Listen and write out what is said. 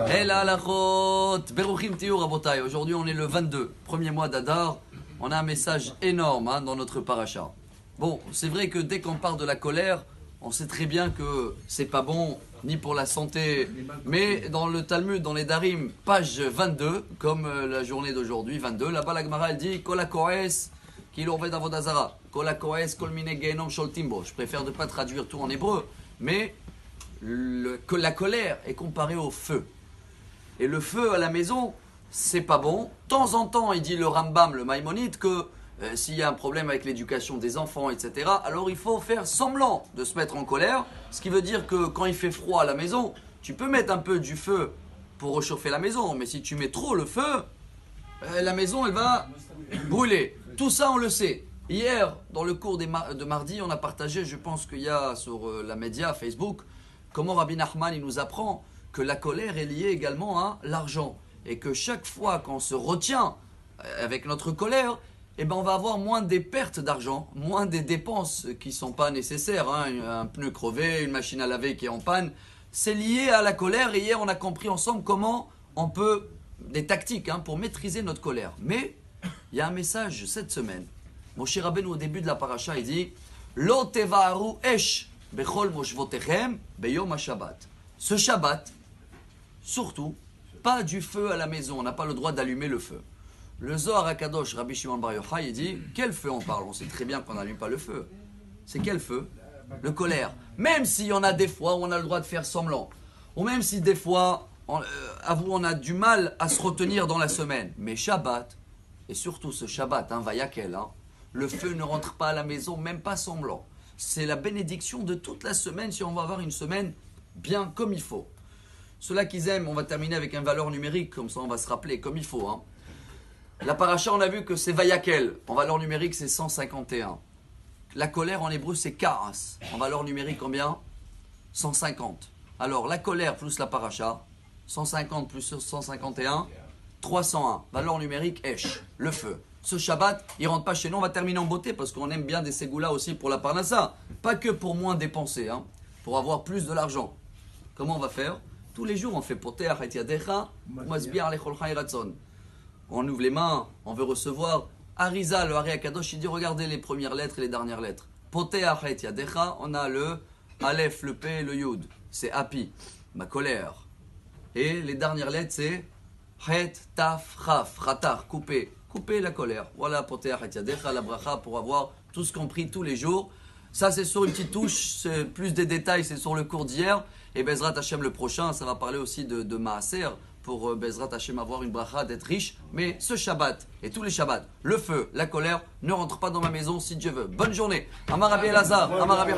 El halachot, beruchim tiyu rabotai. Aujourd'hui, on est le 22, premier mois d'Adar. On a un message énorme dans notre paracha. Bon, c'est vrai que dès qu'on parle de la colère, on sait très bien que c'est pas bon ni pour la santé. Mais dans le Talmud, dans les Darim, page 22, comme la journée d'aujourd'hui, 22, là-bas la Gemara elle dit Kol hakoes ki lo oved avodah zara. Kol hakoes kol minei gehenom sholtim bo. Je préfère ne pas traduire tout en hébreu, mais que la colère est comparée au feu. Et le feu à la maison, c'est pas bon. De temps en temps, il dit le Rambam, le Maïmonide, que s'il y a un problème avec l'éducation des enfants, etc., alors il faut faire semblant de se mettre en colère. Ce qui veut dire que quand il fait froid à la maison, tu peux mettre un peu du feu pour réchauffer la maison. Mais si tu mets trop le feu, la maison, elle va brûler. Tout ça, on le sait. Hier, dans le cours de mardi, on a partagé, je pense qu'il y a sur la média, Facebook, comment Rabbi Nachman il nous apprend que la colère est liée également à l'argent. Et que chaque fois qu'on se retient avec notre colère, eh ben on va avoir moins des pertes d'argent, moins des dépenses qui ne sont pas nécessaires. Un pneu crevé, une machine à laver qui est en panne. C'est lié à la colère. Et hier, on a compris ensemble comment on peut, des tactiques pour maîtriser notre colère. Mais il y a un message cette semaine. Moshe Rabbeinu, au début de la paracha, il dit « Lo tevaharu esh bechol moshvotechem beyom ha-shabbat » Ce Shabbat, surtout, pas du feu à la maison. On n'a pas le droit d'allumer le feu. Le Zohar HaKadosh, Rabbi Shimon Bar Yochai, il dit « Quel feu on parle ?» On sait très bien qu'on n'allume pas le feu. C'est quel feu? Le colère. Même s'il y en a des fois où on a le droit de faire semblant. Ou même si des fois, on a du mal à se retenir dans la semaine. Mais Shabbat, et surtout ce Shabbat, Vayakel, le feu ne rentre pas à la maison, même pas semblant. C'est la bénédiction de toute la semaine si on va avoir une semaine bien comme il faut. Ceux-là qu'ils aiment, on va terminer avec une valeur numérique, comme ça on va se rappeler comme il faut. La paracha, on a vu que c'est Vayakel. En valeur numérique, c'est 151. La colère en hébreu, c'est Karas. En valeur numérique, combien? 150. Alors, la colère plus la paracha, 150 plus 151, 301. Valeur numérique, Esh, le feu. Ce Shabbat, il ne rentre pas chez nous. On va terminer en beauté parce qu'on aime bien des ségoulas aussi pour la parnassa. Pas que pour moins dépenser, pour avoir plus de l'argent. Comment on va faire? Tous les jours, on fait poter achet yadecha, masbir lecholcha iratzon. On ouvre les mains, on veut recevoir. Arisa, le Hari Akadosh, il dit regardez les premières lettres et les dernières lettres. Poter achet yadecha, on a le Aleph, le P, le Yud. C'est Happy, ma colère. Et les dernières lettres, c'est Het, Taf, Chaf, Ratar, couper. Couper la colère. Voilà, poter achet yadecha, la bracha, pour avoir tout ce qu'on prie tous les jours. Ça, c'est sur une petite touche. Plus des détails, c'est sur le cours d'hier. Et Bezrat Hashem le prochain, ça va parler aussi de Maaser. Pour Bezrat Hashem avoir une bracha, d'être riche. Mais ce Shabbat et tous les Shabbats, le feu, la colère, ne rentrent pas dans ma maison si Dieu veut. Bonne journée. Amar Rabbi Elazar. Amar Rabbi